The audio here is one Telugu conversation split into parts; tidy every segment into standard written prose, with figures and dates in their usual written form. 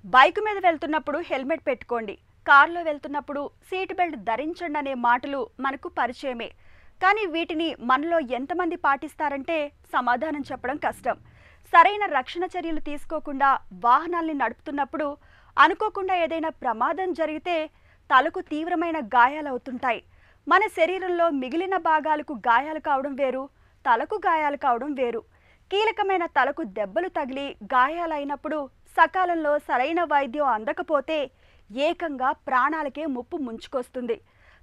బైక్ మీద వెళ్తున్నప్పుడు హెల్మెట్ పెట్టుకోండి, కార్లో వెళ్తున్నప్పుడు సీట్ బెల్ట్ ధరించండి అనే మాటలు మనకు పరిచయమే. కానీ వీటిని మనలో ఎంతమంది పాటిస్తారంటే సమాధానం చెప్పడం కష్టం. సరైన రక్షణ చర్యలు తీసుకోకుండా వాహనాల్ని నడుపుతున్నప్పుడు అనుకోకుండా ఏదైనా ప్రమాదం జరిగితే తలకు తీవ్రమైన గాయాలవుతుంటాయి. మన శరీరంలో మిగిలిన భాగాలకు గాయాలు కావడం వేరు, తలకు గాయాలు కావడం వేరు. కీలకమైన తలకు దెబ్బలు తగిలి గాయాలైనప్పుడు సకాలంలో సరైన వైద్యం అందకపోతే ఏకంగా ప్రాణాలకే ముప్పు ముంచుకొస్తుంది.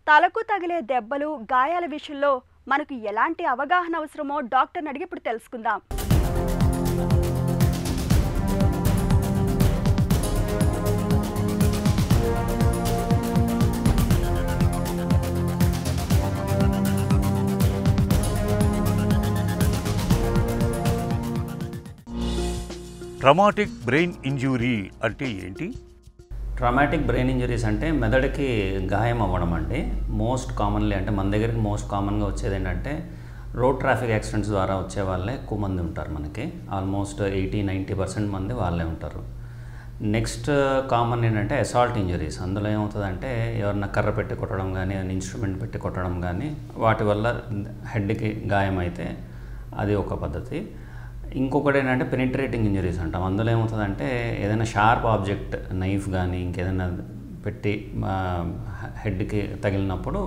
తలకు తగిలే దెబ్బలు గాయాల విషయంలో మనకు ఎలాంటి అవగాహన అవసరమో డాక్టర్ని అడిగి ఇప్పుడు తెలుసుకుందాం. ట్రామాటిక్ బ్రెయిన్ ఇంజ్యూరీ అంటే ఏంటి? ట్రామాటిక్ బ్రెయిన్ ఇంజరీస్ అంటే మెదడుకి గాయం అవ్వడం అండి. మోస్ట్ కామన్లీ అంటే మన దగ్గరికి మోస్ట్ కామన్గా వచ్చేది ఏంటంటే రోడ్ ట్రాఫిక్ యాక్సిడెంట్స్ ద్వారా వచ్చే వాళ్ళే ఎక్కువ మంది ఉంటారు. మనకి ఆల్మోస్ట్ 80-90% మంది వాళ్ళే ఉంటారు. నెక్స్ట్ కామన్ ఏంటంటే అసాల్ట్ ఇంజరీస్. అందులో ఏమవుతుందంటే ఎవరన్నా కర్ర పెట్టి కొట్టడం కానీ, ఇన్స్ట్రుమెంట్ పెట్టి కొట్టడం కానీ వాటి వల్ల హెడ్కి గాయం అయితే అది ఒక పద్ధతి. ఇంకొకటి ఏంటంటే పెనిట్రేటింగ్ ఇంజరీస్ అంటాం. అందులో ఏమవుతుందంటే ఏదైనా షార్ప్ ఆబ్జెక్ట్, నైఫ్ కానీ ఇంకేదైనా పెట్టి హెడ్కి తగిలినప్పుడు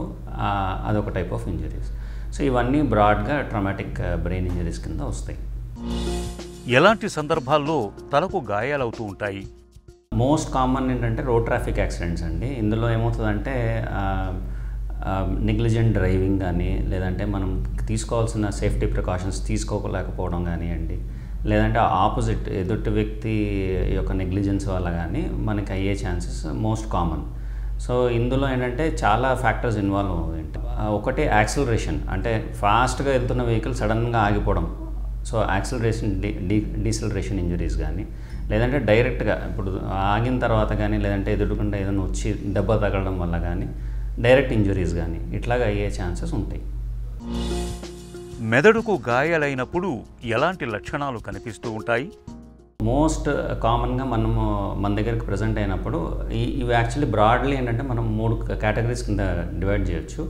అదొక టైప్ ఆఫ్ ఇంజరీస్. సో ఇవన్నీ బ్రాడ్గా ట్రామాటిక్ బ్రెయిన్ ఇంజరీస్ కింద వస్తాయి. ఎలాంటి సందర్భాల్లో తలకు గాయాలవుతూ ఉంటాయి? మోస్ట్ కామన్ ఏంటంటే రోడ్ ట్రాఫిక్ యాక్సిడెంట్స్ అండి. ఇందులో ఏమవుతుందంటే నెగ్లిజెంట్ డ్రైవింగ్ కానీ, లేదంటే మనం తీసుకోవాల్సిన సేఫ్టీ ప్రికాషన్స్ తీసుకోలేకపోవడం కానివ్వండి, లేదంటే ఆపోజిట్ ఎదుటి వ్యక్తి యొక్క నెగ్లిజెన్స్ వల్ల కానీ మనకి అయ్యే ఛాన్సెస్ మోస్ట్ కామన్. సో ఇందులో ఏంటంటే చాలా ఫ్యాక్టర్స్ ఇన్వాల్వ్ అవుతాయి. ఒకటి యాక్సిలరేషన్, అంటే ఫాస్ట్గా వెళ్తున్న వెహికల్ సడన్గా ఆగిపోవడం. సో యాక్సిలరేషన్, డీసిలరేషన్ ఇంజరీస్ కానీ, లేదంటే డైరెక్ట్గా ఇప్పుడు ఆగిన తర్వాత కానీ, లేదంటే ఎదురుకుండా ఏదైనా వచ్చి దెబ్బ తగలడం వల్ల కానీ డైరెక్ట్ ఇంజరీస్ కానీ ఇట్లాగా అయ్యే ఛాన్సెస్ ఉంటాయి. మెదడుకు గాయాలైనప్పుడు ఎలాంటి లక్షణాలు కనిపిస్తూ ఉంటాయి? మోస్ట్ కామన్గా మన దగ్గరికి ప్రజెంట్ అయినప్పుడు ఇవి యాక్చువల్లీ బ్రాడ్లీ ఏంటంటే మనం 3 కేటగిరీస్ కింద డివైడ్ చేయొచ్చు: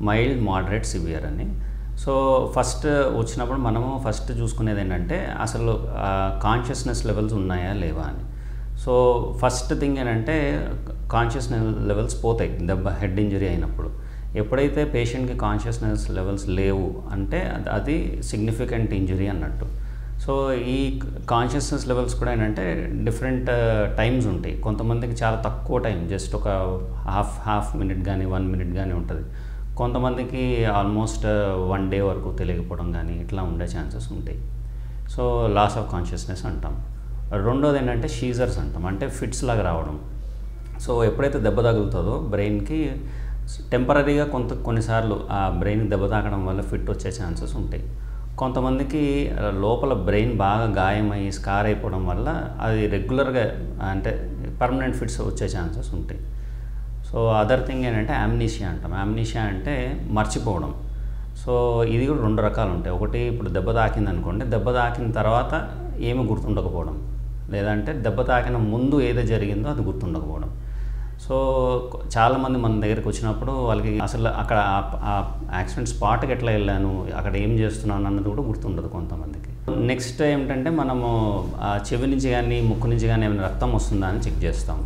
మైల్డ్, మోడరేట్, సివియర్ అని. సో ఫస్ట్ వచ్చినప్పుడు మనము ఫస్ట్ చూసుకునేది ఏంటంటే అసలు కాన్షియస్నెస్ లెవెల్స్ ఉన్నాయా లేవా అని. సో ఫస్ట్ థింగ్ ఏంటంటే కాన్షియస్నెస్ లెవెల్స్ పోతాయి హెడ్ ఇంజరీ అయినప్పుడు. ఎప్పుడైతే పేషెంట్కి కాన్షియస్నెస్ లెవెల్స్ లేవు అంటే అది సిగ్నిఫికెంట్ ఇంజరీ అన్నట్టు. సో ఈ కాన్షియస్నెస్ లెవెల్స్ కూడా ఏంటంటే డిఫరెంట్ టైమ్స్ ఉంటాయి. కొంతమందికి చాలా తక్కువ టైం, జస్ట్ ఒక హాఫ్ మినిట్ కానీ 1 మినిట్ కానీ ఉంటుంది. కొంతమందికి ఆల్మోస్ట్ 1 డే వరకు తెలియకపోవడం కానీ ఇట్లా ఉండే ఛాన్సెస్ ఉంటాయి. సో లాస్ ఆఫ్ కాన్షియస్నెస్ అంటాం. రెండోది ఏంటంటే షీజర్స్ అంటాం, అంటే ఫిట్స్ లాగా రావడం. సో ఎప్పుడైతే దెబ్బ తగులుతుందో బ్రెయిన్కి టెంపరీగా కొన్నిసార్లు ఆ బ్రెయిన్కి దెబ్బ తాకడం వల్ల ఫిట్ వచ్చే ఛాన్సెస్ ఉంటాయి. కొంతమందికి లోపల బ్రెయిన్ బాగా గాయమయ్యి స్కార్ అయిపోవడం వల్ల అది రెగ్యులర్గా అంటే పర్మనెంట్ ఫిట్స్ వచ్చే ఛాన్సెస్ ఉంటాయి. సో అదర్ థింగ్ ఏంటంటే యామ్నీషియా అంటాం. యామ్నీషియా అంటే మర్చిపోవడం. సో ఇది కూడా 2 రకాలు ఉంటాయి. ఒకటి ఇప్పుడు దెబ్బ తాకింది అనుకోండి, దెబ్బ తాకిన తర్వాత ఏమి గుర్తుండకపోవడం, లేదంటే దెబ్బ తాకిన ముందు ఏదో జరిగిందో అది గుర్తుండకపోవడం. సో చాలామంది మన దగ్గరికి వచ్చినప్పుడు వాళ్ళకి అసలు అక్కడ ఆ యాక్సిడెంట్ స్పాట్కి ఎట్లా వెళ్ళాను, అక్కడ ఏం చేస్తున్నాను అన్నది కూడా గుర్తుండదు కొంతమందికి. నెక్స్ట్ ఏమిటంటే మనము చెవి నుంచి కానీ ముక్కు నుంచి కానీ ఏమైనా రక్తం వస్తుందా అని చెక్ చేస్తాము.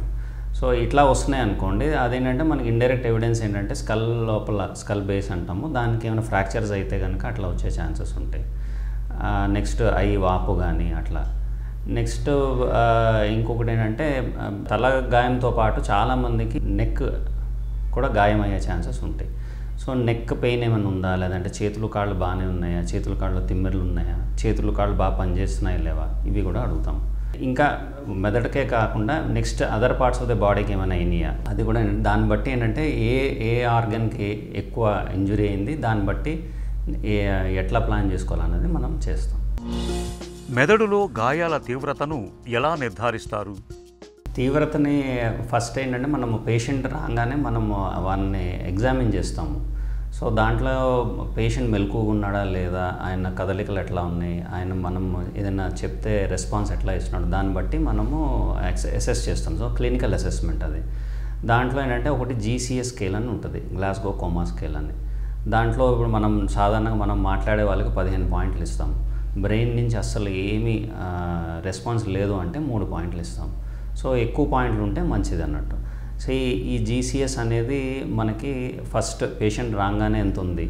సో ఇట్లా వస్తున్నాయి అనుకోండి, అదేంటంటే మనకి ఇండైరెక్ట్ ఎవిడెన్స్ ఏంటంటే స్కల్ లోపల, స్కల్ బేస్ అంటాము, దానికి ఏమైనా ఫ్రాక్చర్స్ అయితే కనుక అట్లా వచ్చే ఛాన్సెస్ ఉంటాయి. నెక్స్ట్ ఐ వాపు కానీ అట్లా. నెక్స్ట్ ఇంకొకటి ఏంటంటే తల గాయంతో పాటు చాలామందికి నెక్ కూడా గాయం అయ్యే ఛాన్సెస్ ఉంటాయి. సో నెక్ పెయిన్ ఏమైనా ఉందా, లేదంటే చేతులు కాళ్ళు బాగానే ఉన్నాయా, చేతులు కాళ్ళు తిమ్మెరలు ఉన్నాయా, చేతులు కాళ్ళు బాగా పనిచేస్తున్నాయా లేవా, ఇవి కూడా అడుగుతాం. ఇంకా మెదడుకే కాకుండా next other parts of the బాడీకి ఏమైనా అయినాయా అది కూడా. దాన్ని బట్టి ఏంటంటే ఏ ఆర్గన్కి ఎక్కువ ఇంజురీ అయింది, దాన్ని బట్టి ఎట్లా ప్లాన్ చేసుకోవాలన్నది మనం చేస్తాం. మెదడులో గాయాల తీవ్రతను ఎలా నిర్ధారిస్తారు? తీవ్రతని ఫస్ట్ ఏంటంటే మనము పేషెంట్ రాగానే మనము వారిని ఎగ్జామిన్ చేస్తాము. సో దాంట్లో పేషెంట్ మెలకువగా ఉన్నాడా లేదా, ఆయన కదలికలు ఎట్లా ఉన్నాయి, ఆయన మనం ఏదైనా చెప్తే రెస్పాన్స్ ఎట్లా ఇస్తున్నాడు, దాన్ని బట్టి మనము అసెస్ చేస్తాం. సో క్లినికల్ అసెస్మెంట్ అది. దాంట్లో ఏంటంటే ఒకటి జీసీఎస్ స్కేల్ అని ఉంటుంది, గ్లాస్గో కోమా స్కేల్ అని. దాంట్లో ఇప్పుడు మనం సాధారణంగా మనం మాట్లాడే వాళ్ళకి 15 పాయింట్లు ఇస్తాం. బ్రెయిన్ నుంచి అస్సలు ఏమీ రెస్పాన్స్ లేదు అంటే 3 పాయింట్లు ఇస్తాం. సో ఎక్కువ పాయింట్లు ఉంటే మంచిది అన్నట్టు. సో ఈ జీసీఎస్ అనేది మనకి ఫస్ట్ పేషెంట్ రాగానే ఎంత ఉంది,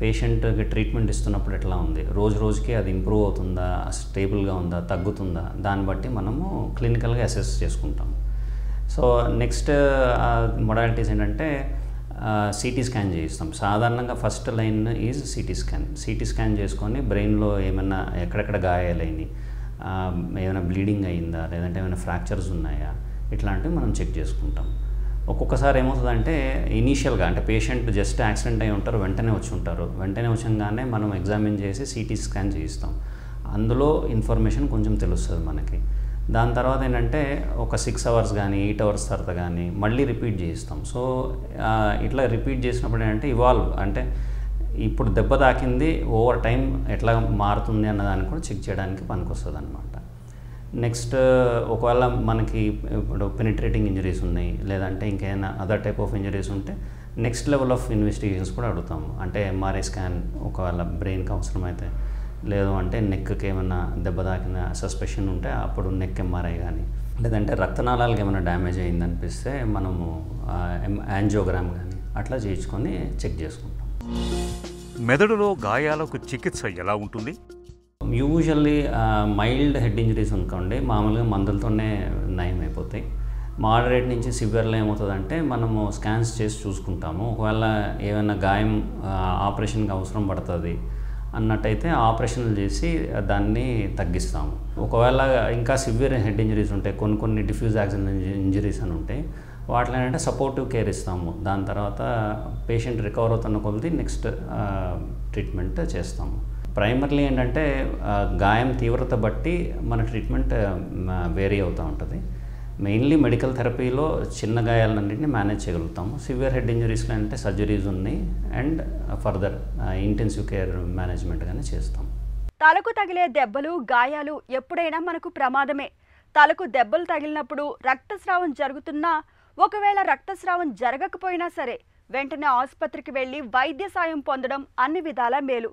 పేషెంట్కి ట్రీట్మెంట్ ఇస్తున్నప్పుడు ఎట్లా ఉంది, రోజు రోజుకి అది ఇంప్రూవ్ అవుతుందా, స్టేబుల్గా ఉందా, తగ్గుతుందా, దాన్ని బట్టి మనము క్లినికల్గా అసెస్ చేసుకుంటాం. సో నెక్స్ట్ మొడాలిటీస్ ఏంటంటే సిటీ స్కాన్ చేయిస్తాం. సాధారణంగా first line is CT scan. CT scan చేసుకొని బ్రెయిన్లో ఏమైనా ఎక్కడెక్కడ గాయాలైనవి, ఏమైనా బ్లీడింగ్ అయిందా, లేదంటే ఏమైనా ఫ్రాక్చర్స్ ఉన్నాయా, ఇట్లాంటివి మనం చెక్ చేసుకుంటాం. ఒక్కొక్కసారి ఏమవుతుందంటే ఇనీషియల్గా అంటే పేషెంట్ జస్ట్ యాక్సిడెంట్ అయి ఉంటారు, వెంటనే వచ్చి ఉంటారు. వెంటనే వచ్చంగానే మనం ఎగ్జామిన్ చేసి సిటీ స్కాన్ చేయిస్తాం. అందులో ఇన్ఫర్మేషన్ కొంచెం తెలుస్తుంది మనకి. దాని తర్వాత ఏంటంటే ఒక 6 అవర్స్ కానీ 8 అవర్స్ తర్వాత కానీ మళ్ళీ రిపీట్ చేయిస్తాం. సో ఇట్లా రిపీట్ చేసినప్పుడు ఏంటంటే ఇవాల్వ్ అంటే ఇప్పుడు దెబ్బ తాకింది ఓవర్ టైం ఎట్లా మారుతుంది అన్నదాన్ని కూడా చెక్ చేయడానికి పనికొస్తుంది అనమాట. నెక్స్ట్ ఒకవేళ మనకి ఇప్పుడు పెనిట్రేటింగ్ ఇంజరీస్ ఉన్నాయి, లేదంటే ఇంకేమైనా అదర్ టైప్ ఆఫ్ ఇంజరీస్ ఉంటే నెక్స్ట్ లెవెల్ ఆఫ్ ఇన్వెస్టిగేషన్స్ కూడా అడుగుతాము. అంటే ఎంఆర్ఐ స్కాన్ ఒకవేళ బ్రెయిన్కి అవసరమైతే, లేదు అంటే నెక్కి ఏమైనా దెబ్బ తాకిన సస్పెషన్ ఉంటే అప్పుడు నెక్ ఎంఆర్ఐ కానీ, లేదంటే రక్తనాళాలకు ఏమైనా డ్యామేజ్ అయిందనిపిస్తే మనము యాంజియోగ్రామ్ కానీ అట్లా చేయించుకొని చెక్ చేసుకుంటాం. మెదడులో గాయాలకు చికిత్స ఎలా ఉంటుంది? యూజువల్లీ మైల్డ్ హెడ్ ఇంజరీస్ అనుకోండి మామూలుగా మందులతోనే నయం అయిపోతాయి. మోడరేట్ నుంచి సివియర్లో ఏమవుతుందంటే మనము స్కాన్స్ చేసి చూసుకుంటాము. ఒకవేళ ఏమైనా గాయం ఆపరేషన్కి అవసరం పడుతుంది అన్నట్టయితే ఆపరేషన్లు చేసి దాన్ని తగ్గిస్తాము. ఒకవేళ ఇంకా సివియర్ హెడ్ ఇంజరీస్ ఉంటాయి, కొన్ని డిఫ్యూజ్ యాక్సిడెంట్ ఇంజరీస్ అని ఉంటాయి, వాటిలో ఏంటంటే సపోర్టివ్ కేర్ ఇస్తాము. దాని తర్వాత పేషెంట్ రికవర్ అవుతున్న కొద్ది నెక్స్ట్ ట్రీట్మెంట్ చేస్తాము. ప్రైమర్లీ ఏంటంటే గాయం తీవ్రత బట్టి మన ట్రీట్మెంట్ వేరీ అవుతూ ఉంటుంది. మెయిన్లీ మెడికల్ థెరపీలో చిన్న గాయాలన్నింటినీ మేనేజ్ చేయగలుగుతాము. సివియర్ హెడ్ ఇంజరీస్లో అంటే సర్జరీస్ ఉన్నాయి and further intensive care management కానీ చేస్తాం. తలకు తగిలే దెబ్బలు, గాయాలు ఎప్పుడైనా మనకు ప్రమాదమే. తలకు దెబ్బలు తగిలినప్పుడు రక్తస్రావం జరుగుతున్నా, ఒకవేళ రక్తస్రావం జరగకపోయినా సరే వెంటనే ఆసుపత్రికి వెళ్లి వైద్య సాయం పొందడం అన్ని విధాలా మేలు.